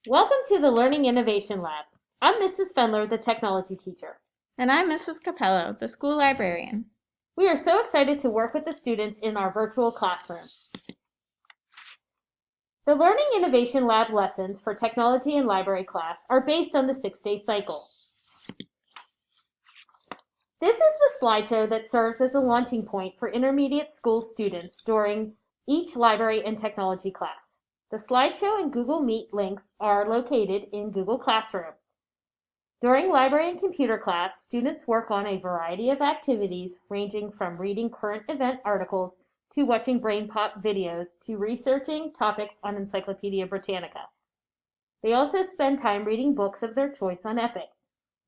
Welcome to the Learning Innovation Lab. I'm Mrs. Fendler, the technology teacher. And I'm Mrs. Capello, the school librarian. We are so excited to work with the students in our virtual classroom. The Learning Innovation Lab lessons for technology and library class are based on the 6-day cycle. This is the slideshow that serves as a launching point for intermediate school students during each library and technology class. The slideshow and Google Meet links are located in Google Classroom. During library and computer class, students work on a variety of activities ranging from reading current event articles to watching BrainPop videos to researching topics on Encyclopedia Britannica. They also spend time reading books of their choice on Epic,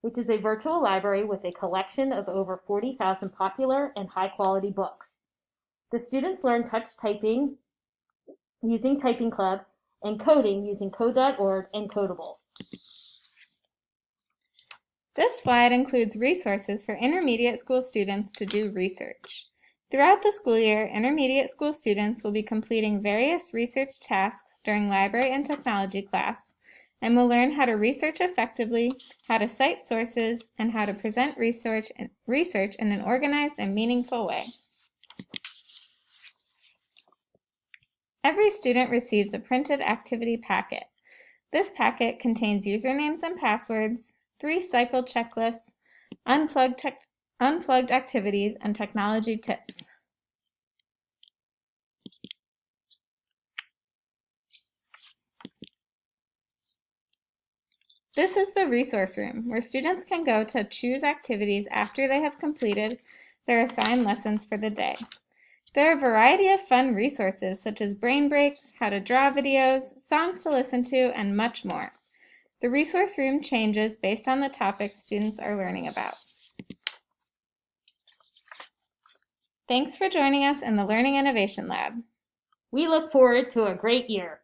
which is a virtual library with a collection of over 40,000 popular and high-quality books. The students learn touch typing using Typing Club and coding using Code.org and Codable. This slide includes resources for intermediate school students to do research. Throughout the school year, intermediate school students will be completing various research tasks during library and technology class, and will learn how to research effectively, how to cite sources, and how to present research in an organized and meaningful way. Every student receives a printed activity packet. This packet contains usernames and passwords, 3 cycle checklists, unplugged activities, and technology tips. This is the resource room, where students can go to choose activities after they have completed their assigned lessons for the day. There are a variety of fun resources such as brain breaks, how to draw videos, songs to listen to, and much more. The resource room changes based on the topic students are learning about. Thanks for joining us in the Learning Innovation Lab. We look forward to a great year.